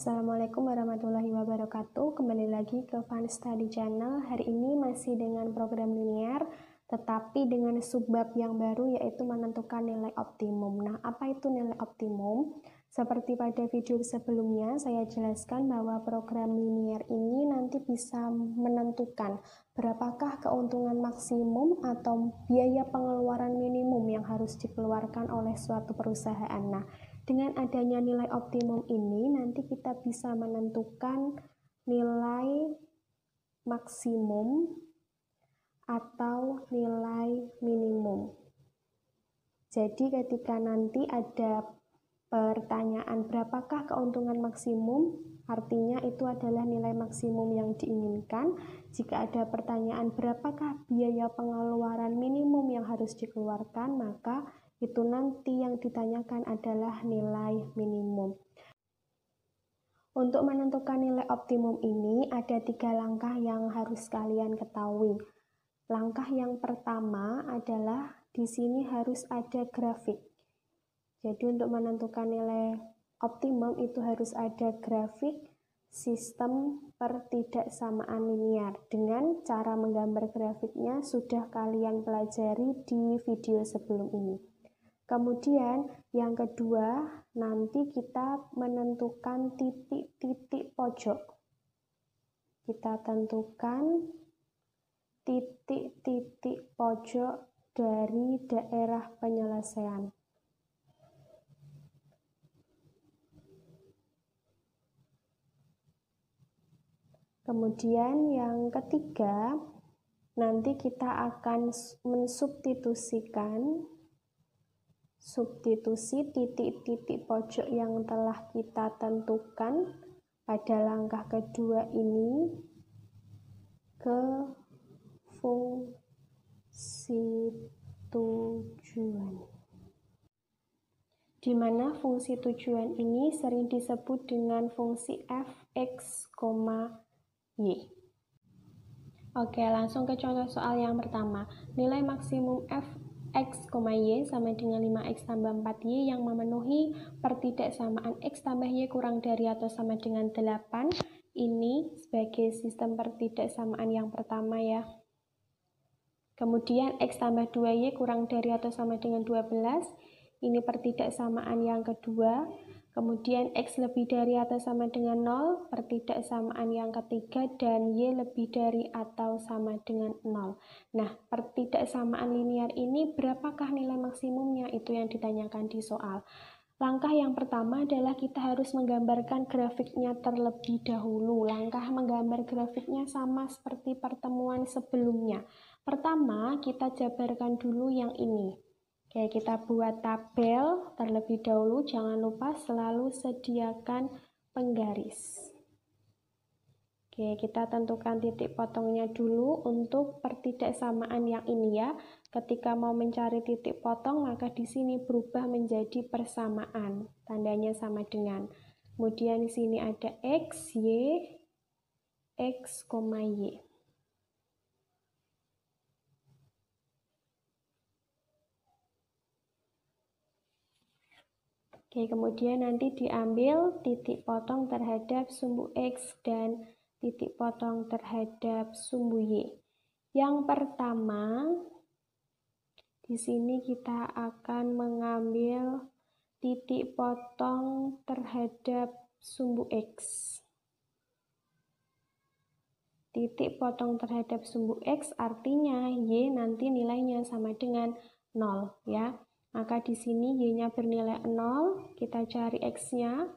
Assalamualaikum warahmatullahi wabarakatuh. Kembali lagi ke Fun Study Channel. Hari ini masih dengan program linear, tetapi dengan subbab yang baru, yaitu menentukan nilai optimum. Nah, apa itu nilai optimum? Seperti pada video sebelumnya, saya jelaskan bahwa program linear ini nanti bisa menentukan berapakah keuntungan maksimum atau biaya pengeluaran minimum yang harus dikeluarkan oleh suatu perusahaan. Nah, dengan adanya nilai optimum ini, nanti kita bisa menentukan nilai maksimum atau nilai minimum. Jadi ketika nanti ada pertanyaan berapakah keuntungan maksimum, artinya itu adalah nilai maksimum yang diinginkan. Jika ada pertanyaan berapakah biaya pengeluaran minimum yang harus dikeluarkan, maka itu nanti yang ditanyakan adalah nilai minimum. Untuk menentukan nilai optimum ini ada 3 langkah yang harus kalian ketahui. Langkah yang pertama adalah di sini harus ada grafik. Jadi untuk menentukan nilai optimum itu harus ada grafik sistem pertidaksamaan linear. Dengan cara menggambar grafiknya sudah kalian pelajari di video sebelum ini. Kemudian yang kedua, nanti kita menentukan titik-titik pojok. Kita tentukan titik-titik pojok dari daerah penyelesaian. Kemudian yang ketiga, nanti kita akan mensubstitusikan titik-titik pojok yang telah kita tentukan pada langkah kedua ini ke fungsi tujuan, di mana fungsi tujuan ini sering disebut dengan fungsi f(x, y). Oke, langsung ke contoh soal yang pertama. Nilai maksimum f(x, y) sama dengan 5x tambah 4y yang memenuhi pertidaksamaan x tambah y kurang dari atau sama dengan 8. Ini sebagai sistem pertidaksamaan yang pertama ya. Kemudian x tambah 2y kurang dari atau sama dengan 12. Ini pertidaksamaan yang kedua. Kemudian x lebih dari atau sama dengan 0, pertidaksamaan yang ketiga, dan y lebih dari atau sama dengan 0. Nah, pertidaksamaan linear ini berapakah nilai maksimumnya? Itu yang ditanyakan di soal. Langkah yang pertama adalah kita harus menggambarkan grafiknya terlebih dahulu. Langkah menggambar grafiknya sama seperti pertemuan sebelumnya. Pertama, kita jabarkan dulu yang ini. Oke, kita buat tabel terlebih dahulu. Jangan lupa selalu sediakan penggaris. Oke, kita tentukan titik potongnya dulu untuk pertidaksamaan yang ini ya. Ketika mau mencari titik potong, maka di sini berubah menjadi persamaan. Tandanya sama dengan. Kemudian di sini ada x, y, x, y. Oke, kemudian nanti diambil titik potong terhadap sumbu X dan titik potong terhadap sumbu Y. Yang pertama, di sini kita akan mengambil titik potong terhadap sumbu X. Titik potong terhadap sumbu X artinya Y nanti nilainya sama dengan 0 ya. Maka di sini y-nya bernilai 0, kita cari x-nya.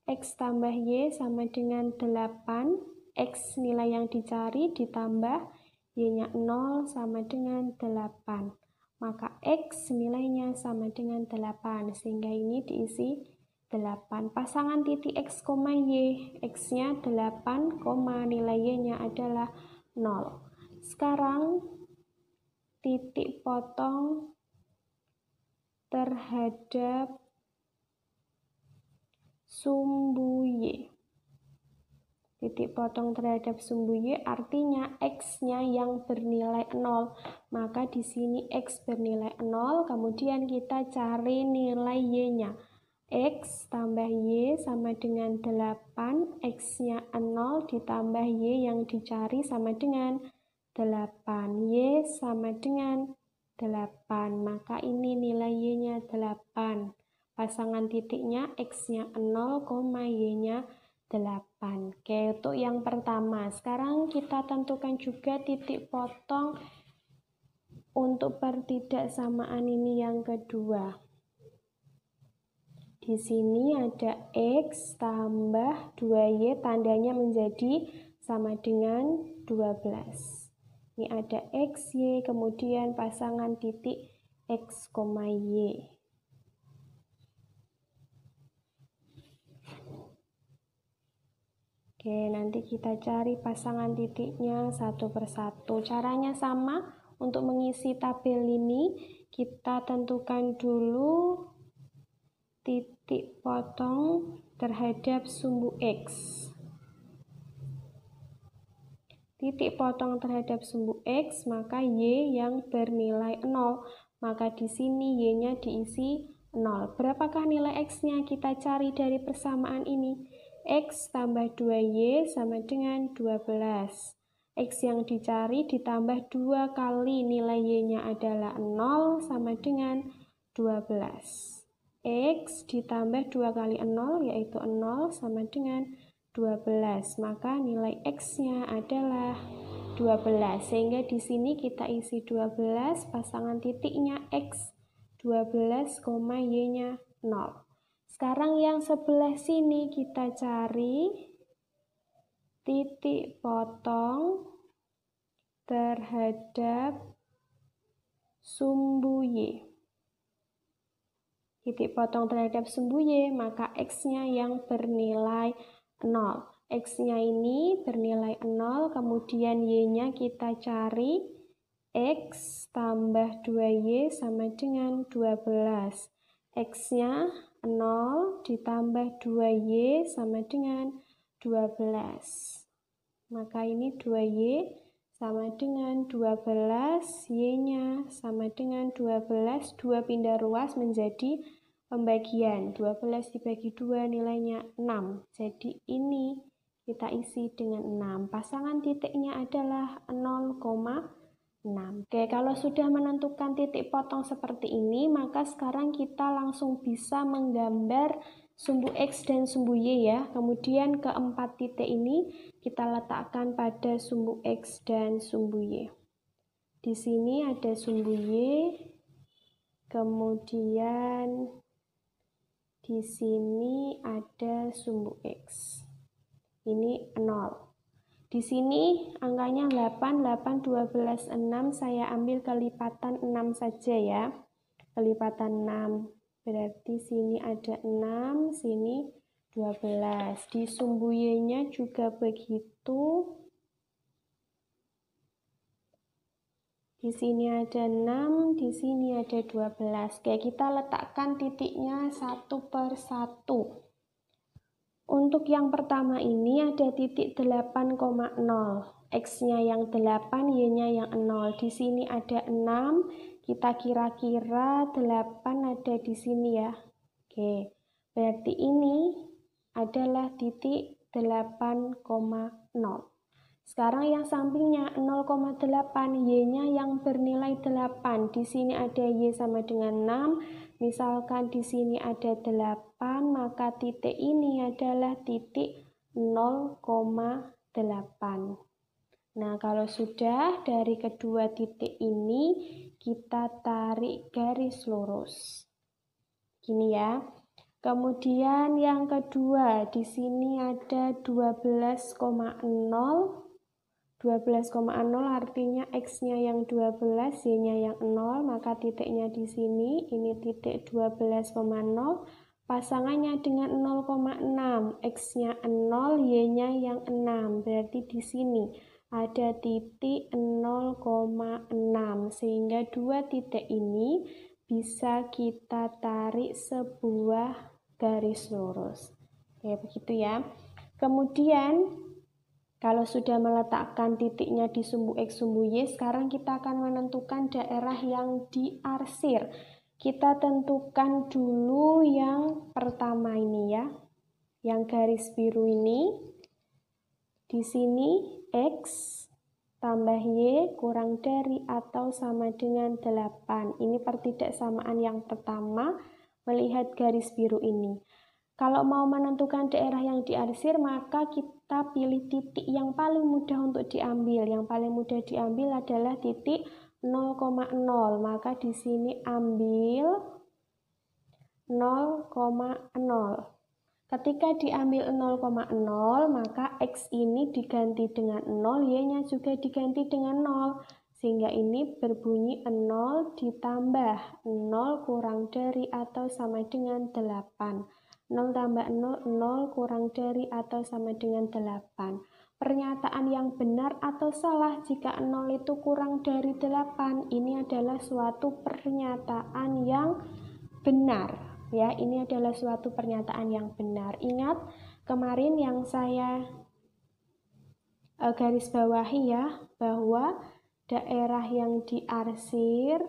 X tambah y sama dengan 8. X nilai yang dicari ditambah y-nya 0 sama dengan 8. Maka x nilainya sama dengan 8, sehingga ini diisi 8. Pasangan titik x, y, x-nya 8, nilai y-nya adalah 0. Sekarang titik potong terhadap sumbu y. Titik potong terhadap sumbu y artinya x-nya yang bernilai 0. Maka di sini x bernilai 0, kemudian kita cari nilai y-nya. X tambah Y sama dengan 8, X-nya 0 ditambah Y yang dicari sama dengan 8, Y sama dengan 8, maka ini nilai Y-nya 8. Pasangan titiknya X-nya 0, Y-nya 8. Oke, untuk yang pertama. Sekarang kita tentukan juga titik potong untuk pertidaksamaan ini yang kedua. Di sini ada X tambah 2Y, tandanya menjadi sama dengan 12. Ini ada X, Y, kemudian pasangan titik X, Y. Oke, nanti kita cari pasangan titiknya satu persatu. Caranya sama, untuk mengisi tabel ini kita tentukan dulu titik potong terhadap sumbu X. Titik potong terhadap sumbu X, maka Y yang bernilai 0. Maka di sini Y-nya diisi 0. Berapakah nilai X-nya? Kita cari dari persamaan ini. X tambah 2Y sama dengan 12. X yang dicari ditambah 2 kali nilai Y-nya adalah 0 sama dengan 12. X ditambah 2 kali 0 yaitu 0 sama dengan 12, maka nilai X-nya adalah 12, sehingga di sini kita isi 12, pasangan titiknya X 12, Y-nya 0. Sekarang yang sebelah sini kita cari titik potong terhadap sumbu Y. Titik potong terhadap sumbu Y, maka X-nya yang bernilai 0. X-nya ini bernilai 0, kemudian Y-nya kita cari. X tambah 2Y sama dengan 12. X-nya 0 ditambah 2Y sama dengan 12. Maka ini 2Y sama dengan 12, Y-nya sama dengan 12, 2 pindah ruas menjadi pembagian, 12 dibagi 2 nilainya 6, jadi ini kita isi dengan 6, pasangan titiknya adalah 0,6. Oke, kalau sudah menentukan titik potong seperti ini, maka sekarang kita langsung bisa menggambar sumbu X dan sumbu Y ya. Kemudian keempat titik ini kita letakkan pada sumbu X dan sumbu Y. Di sini ada sumbu Y, kemudian di sini ada sumbu X. Ini 0. Di sini angkanya 8, 8, 12, 6. Saya ambil kelipatan 6 saja ya. Kelipatan 6. Berarti sini ada 6, sini 12. Di sumbu Y-nya juga begitu. Di sini ada 6, di sini ada 12. Oke, kita letakkan titiknya satu per satu. Untuk yang pertama ini ada titik 8,0. X-nya yang 8, Y-nya yang 0. Di sini ada 6. Kita kira-kira 8 ada di sini ya. Oke, berarti ini adalah titik 8,0. Sekarang yang sampingnya 0,8, Y-nya yang bernilai 8. Di sini ada Y sama dengan 6. Misalkan di sini ada 8, maka titik ini adalah titik 0,8. Nah, kalau sudah dari kedua titik ini, kita tarik garis lurus. Gini ya. Kemudian yang kedua, di sini ada 12,0. 12,0 artinya X-nya yang 12, Y-nya yang 0, maka titiknya di sini, ini titik 12,0, pasangannya dengan 0,6, X-nya 0, Y-nya yang 6, berarti di sini ada titik 0,6, sehingga dua titik ini bisa kita tarik sebuah garis lurus. Oke, begitu ya. Kemudian kalau sudah meletakkan titiknya di sumbu X, sumbu Y, sekarang kita akan menentukan daerah yang diarsir. Kita tentukan dulu yang pertama ini ya. Yang garis biru ini. Di sini X tambah Y kurang dari atau sama dengan 8. Ini pertidaksamaan yang pertama melihat garis biru ini. Kalau mau menentukan daerah yang diarsir, maka kita pilih titik yang paling mudah untuk diambil. Yang paling mudah diambil adalah titik 0,0. Maka di sini ambil 0,0. Ketika diambil 0,0, maka X ini diganti dengan 0, Y-nya juga diganti dengan 0. Sehingga ini berbunyi 0 ditambah 0 kurang dari atau sama dengan 8. 0 tambah 0, 0 kurang dari atau sama dengan 8. Pernyataan yang benar atau salah jika 0 itu kurang dari 8. Ini adalah suatu pernyataan yang benar. Ya, ini adalah suatu pernyataan yang benar. Ingat kemarin yang saya garis bawahi ya, bahwa daerah yang diarsir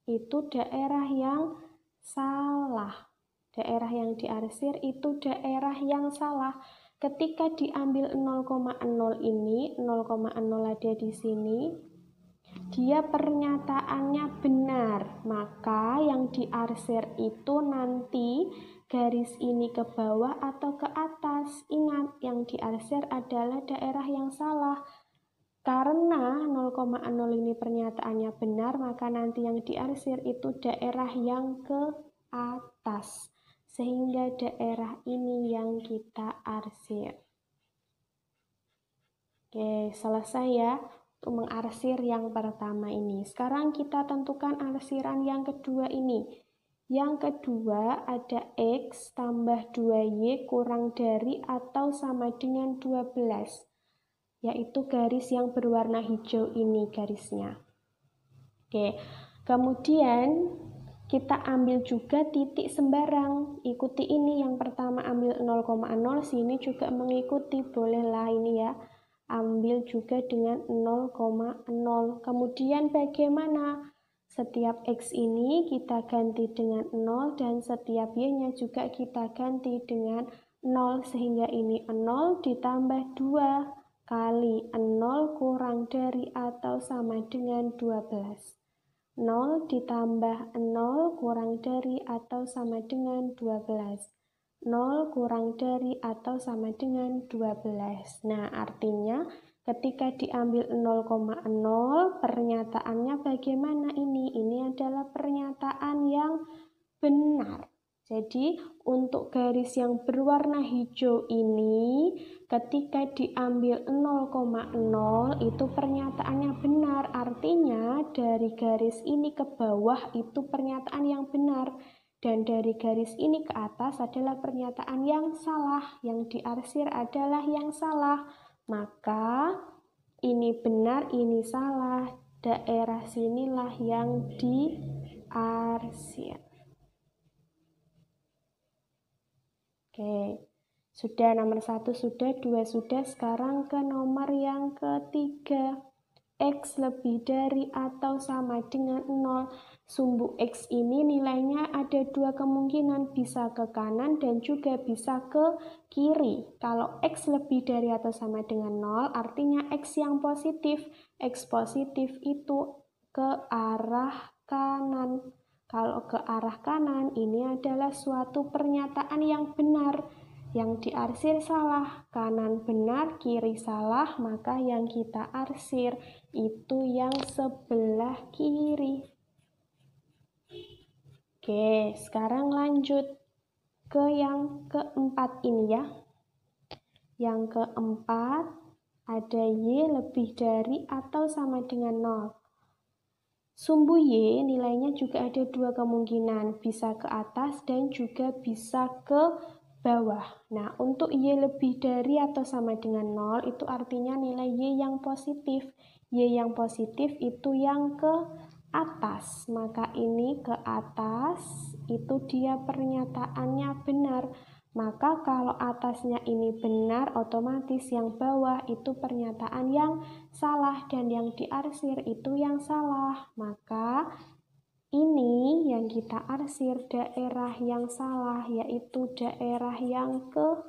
itu daerah yang salah. Daerah yang diarsir itu daerah yang salah. Ketika diambil 0,0 ini, 0,0 ada di sini, dia pernyataannya benar. Maka yang diarsir itu nanti garis ini ke bawah atau ke atas. Ingat, yang diarsir adalah daerah yang salah. Karena 0,0 ini pernyataannya benar, maka nanti yang diarsir itu daerah yang ke atas. Sehingga daerah ini yang kita arsir. Oke, selesai ya untuk mengarsir yang pertama ini. Sekarang kita tentukan arsiran yang kedua ini. Yang kedua ada X tambah 2Y kurang dari atau sama dengan 12. Yaitu garis yang berwarna hijau ini garisnya. Oke, kemudian kita ambil juga titik sembarang. Ikuti ini, yang pertama ambil 0,0, sini juga mengikuti, bolehlah ini ya. Ambil juga dengan 0,0. Kemudian bagaimana? Setiap X ini kita ganti dengan 0 dan setiap Y-nya juga kita ganti dengan 0. Sehingga ini 0 ditambah 2 kali 0 kurang dari atau sama dengan 12. 0 ditambah 0 kurang dari atau sama dengan 12. 0 kurang dari atau sama dengan 12. Nah, artinya ketika diambil 0,0, pernyataannya bagaimana ini? Ini adalah pernyataan yang benar. Jadi, untuk garis yang berwarna hijau ini, ketika diambil 0,0, itu pernyataannya benar. Artinya, dari garis ini ke bawah itu pernyataan yang benar. Dan dari garis ini ke atas adalah pernyataan yang salah. Yang diarsir adalah yang salah. Maka, ini benar, ini salah. Daerah sinilah yang diarsir. Oke, sudah nomor 1 sudah, 2 sudah, sekarang ke nomor yang ketiga. X lebih dari atau sama dengan 0. Sumbu X ini nilainya ada dua kemungkinan, bisa ke kanan dan juga bisa ke kiri. Kalau X lebih dari atau sama dengan 0, artinya X yang positif. X positif itu ke arah kanan. Kalau ke arah kanan, ini adalah suatu pernyataan yang benar. Yang diarsir salah, kanan benar, kiri salah, maka yang kita arsir itu yang sebelah kiri. Oke, sekarang lanjut ke yang keempat ini ya. Yang keempat, ada Y lebih dari atau sama dengan 0. Sumbu Y nilainya juga ada dua kemungkinan, bisa ke atas dan juga bisa ke bawah. Nah, untuk Y lebih dari atau sama dengan 0 itu artinya nilai Y yang positif. Y yang positif itu yang ke atas. Maka ini ke atas, itu dia pernyataannya benar. Maka kalau atasnya ini benar, otomatis yang bawah itu pernyataan yang salah dan yang diarsir itu yang salah. Maka Ini yang kita arsir daerah yang salah, yaitu daerah yang ke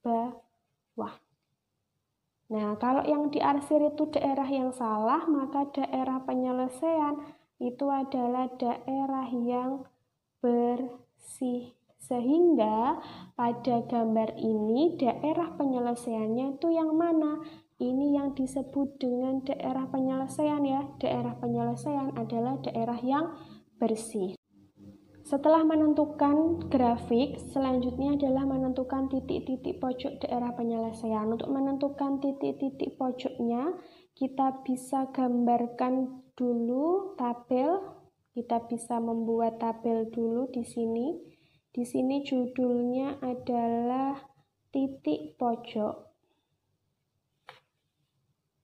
bawah. Nah, kalau yang diarsir itu daerah yang salah, maka daerah penyelesaian itu adalah daerah yang bersih. Sehingga pada gambar ini daerah penyelesaiannya itu yang mana? Ini yang disebut dengan daerah penyelesaian ya. Daerah penyelesaian adalah daerah yang bersih. Setelah menentukan grafik, selanjutnya adalah menentukan titik-titik pojok daerah penyelesaian. Untuk menentukan titik-titik pojoknya, kita bisa gambarkan dulu tabel. Kita bisa membuat tabel dulu di sini. Di sini judulnya adalah titik pojok.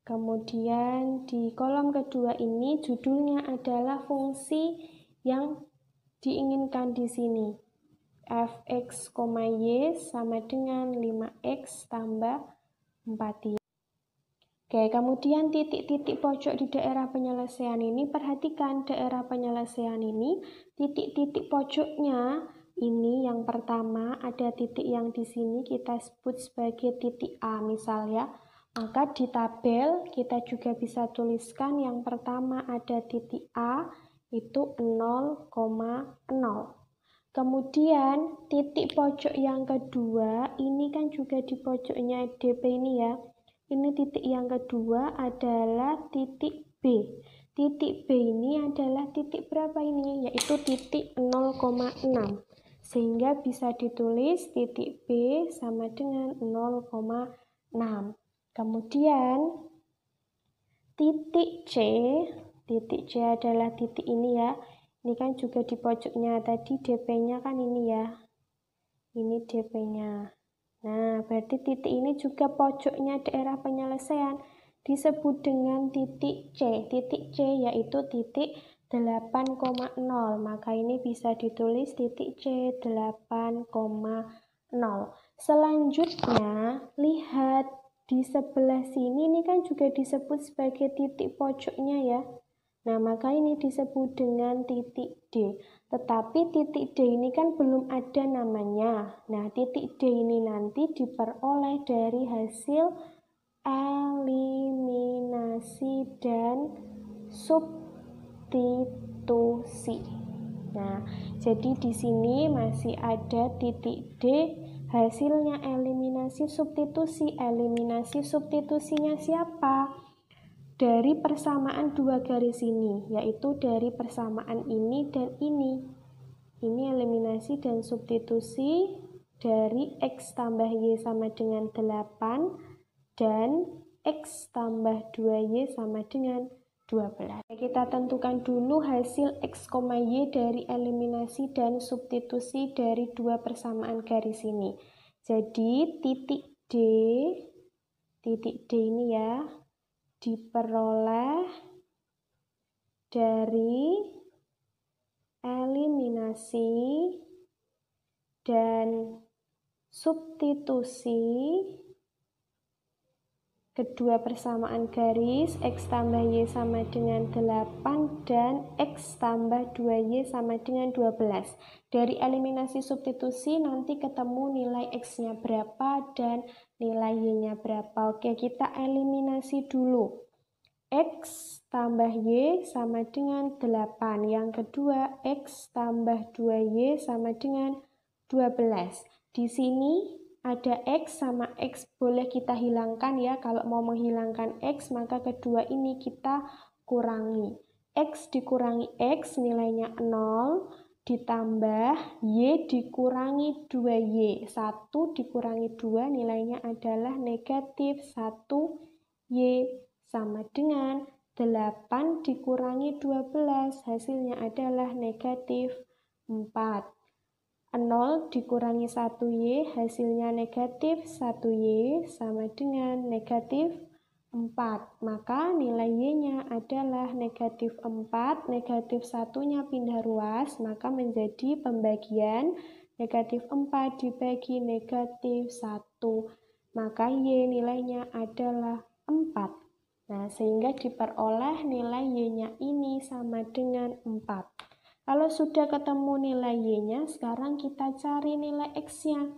Kemudian di kolom kedua ini judulnya adalah fungsi yang diinginkan di sini. Fx, y sama dengan 5x tambah 4y. Oke, kemudian titik-titik pojok di daerah penyelesaian ini, perhatikan daerah penyelesaian ini, titik-titik pojoknya ini yang pertama ada titik yang di sini kita sebut sebagai titik A misal ya. Maka di tabel kita juga bisa tuliskan yang pertama ada titik A itu 0,0. Kemudian titik pojok yang kedua ini kan juga di pojoknya DP ini ya. Ini titik yang kedua adalah titik B. Titik B ini adalah titik berapa ini? Yaitu titik 0,6. Sehingga bisa ditulis titik B sama dengan 0,6. Kemudian titik C adalah titik ini ya. Ini kan juga di pojoknya, tadi DP-nya kan ini ya. Ini DP-nya. Nah, berarti titik ini juga pojoknya daerah penyelesaian. Disebut dengan titik C. Titik C yaitu titik 8,0. Maka ini bisa ditulis titik C 8,0. Selanjutnya, lihat di sebelah sini ini kan juga disebut sebagai titik pojoknya ya. Nah, maka ini disebut dengan titik D. Tetapi titik D ini kan belum ada namanya. Nah, titik D ini nanti diperoleh dari hasil eliminasi dan substitusi. Nah, jadi di sini masih ada titik D. Hasilnya eliminasi substitusi. Eliminasi substitusinya siapa? Dari persamaan dua garis ini, yaitu dari persamaan ini dan ini. Ini eliminasi dan substitusi dari X tambah Y sama dengan 8 dan X tambah 2Y sama dengan 12. Kita tentukan dulu hasil X, Y dari eliminasi dan substitusi dari dua persamaan garis ini. Jadi titik D ini ya, diperoleh dari eliminasi dan substitusi kedua persamaan garis X tambah Y sama dengan 8 dan X tambah 2Y sama dengan 12. Dari eliminasi substitusi nanti ketemu nilai X-nya berapa dan nilai Y-nya berapa. Oke, kita eliminasi dulu. X tambah Y sama dengan 8. Yang kedua, X tambah 2Y sama dengan 12. Di sini ada X sama X boleh kita hilangkan ya. Kalau mau menghilangkan X, maka kedua ini kita kurangi. X dikurangi X nilainya 0, ditambah Y dikurangi 2Y. 1 dikurangi 2 nilainya adalah negatif 1Y sama dengan 8 dikurangi 12. Hasilnya adalah negatif 4. 0 dikurangi 1Y, hasilnya negatif 1Y sama dengan negatif 4. Maka nilai Y-nya adalah negatif 4, negatif 1-nya pindah ruas, maka menjadi pembagian negatif 4 dibagi negatif 1. Maka Y nilainya adalah 4. Nah, sehingga diperoleh nilai Y-nya ini sama dengan 4. Kalau sudah ketemu nilai Y-nya, sekarang kita cari nilai X-nya.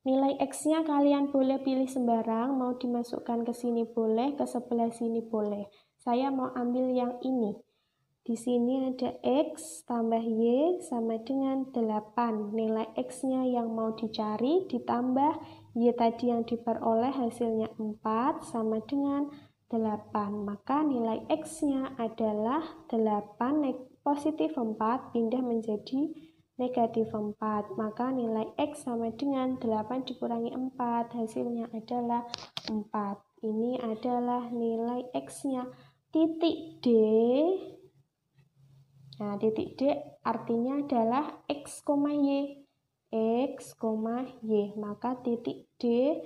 Nilai X-nya kalian boleh pilih sembarang, mau dimasukkan ke sini boleh, ke sebelah sini boleh. Saya mau ambil yang ini. Di sini ada X tambah Y sama dengan 8. Nilai X-nya yang mau dicari ditambah Y tadi yang diperoleh hasilnya 4 sama dengan 8. Maka nilai X-nya adalah 8, positif 4 pindah menjadi negatif 4. Maka nilai X sama dengan 8 dikurangi 4. Hasilnya adalah 4. Ini adalah nilai X-nya. Titik D. Nah, titik D artinya adalah X, Y. X, Y. Maka titik D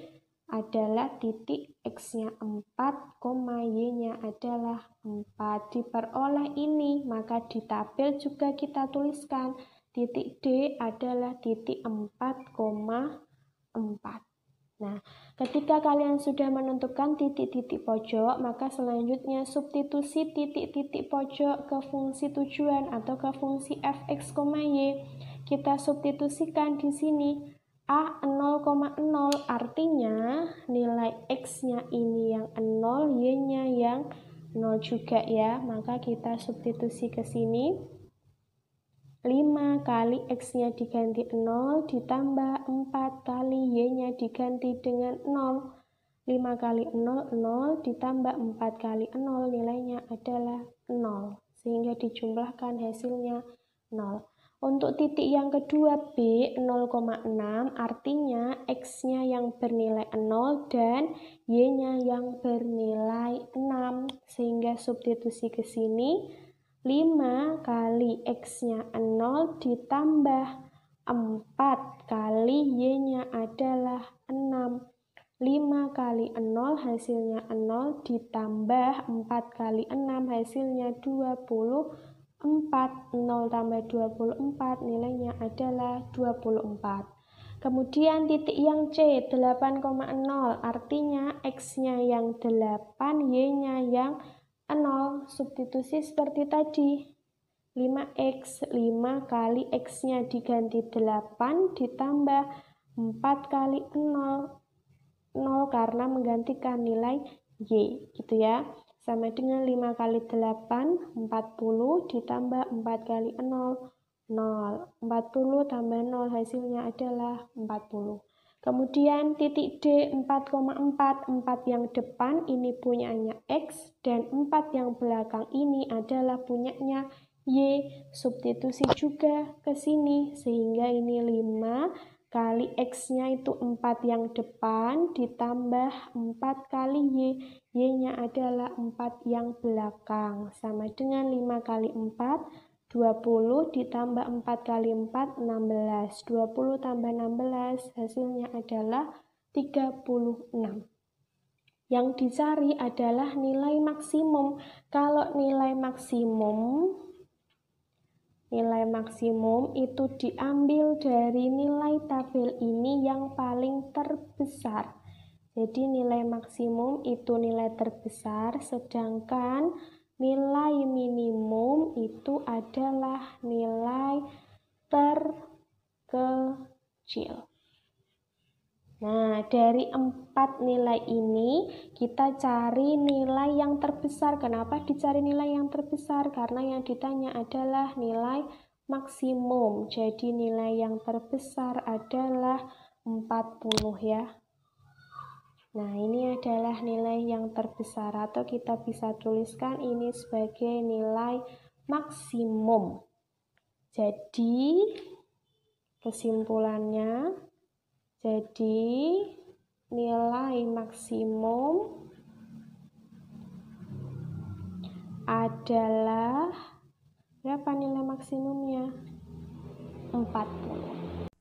adalah titik X-nya 4, Y-nya adalah 4. Diperoleh ini, maka di tabel juga kita tuliskan titik D adalah titik 4,4. Nah, ketika kalian sudah menentukan titik-titik pojok, maka selanjutnya substitusi titik-titik pojok ke fungsi tujuan atau ke fungsi fx, y. Kita substitusikan di sini A 0,0, artinya nilai X-nya ini yang 0, Y-nya yang 0 juga ya. Maka kita substitusi ke sini. 5 kali X-nya diganti 0 ditambah 4 kali Y-nya diganti dengan 0. 5 kali 0, 0 ditambah 4 kali 0 nilainya adalah 0. Sehingga dijumlahkan hasilnya 0. Untuk titik yang kedua B 0,6 artinya X-nya yang bernilai 0 dan Y-nya yang bernilai 6. Sehingga substitusi ke sini. 5 kali X-nya 0 ditambah 4 kali Y-nya adalah 6. 5 kali 0 hasilnya 0 ditambah 4 kali 6 hasilnya 24. 0 tambah 24 nilainya adalah 24. Kemudian titik yang C 8,0 artinya X-nya yang 8, Y-nya yang 0, substitusi seperti tadi. 5X, 5 kali X-nya diganti 8 ditambah 4 kali 0. 0 karena menggantikan nilai Y, gitu ya. Sama dengan 5 kali 8, 40 ditambah 4 kali 0, 0. 40 tambah 0 hasilnya adalah 40. Kemudian titik D 4,4, 4 yang depan ini punyanya X dan 4 yang belakang ini adalah punyanya Y. Substitusi juga ke sini sehingga ini 5 kali X-nya itu 4 yang depan ditambah 4 kali Y. Y-nya adalah 4 yang belakang sama dengan 5 kali 4 20 ditambah 4 kali 4, 16. 20 tambah 16, hasilnya adalah 36. Yang dicari adalah nilai maksimum. Kalau nilai maksimum itu diambil dari nilai tabel ini yang paling terbesar. Jadi nilai maksimum itu nilai terbesar, sedangkan nilai minimum itu adalah nilai terkecil. Nah, dari 4 nilai ini kita cari nilai yang terbesar. Kenapa dicari nilai yang terbesar? Karena yang ditanya adalah nilai maksimum. Jadi nilai yang terbesar adalah 40 ya. Nah, ini adalah nilai yang terbesar atau kita bisa tuliskan ini sebagai nilai maksimum. Jadi, kesimpulannya, jadi nilai maksimum adalah berapa nilai maksimumnya? 40.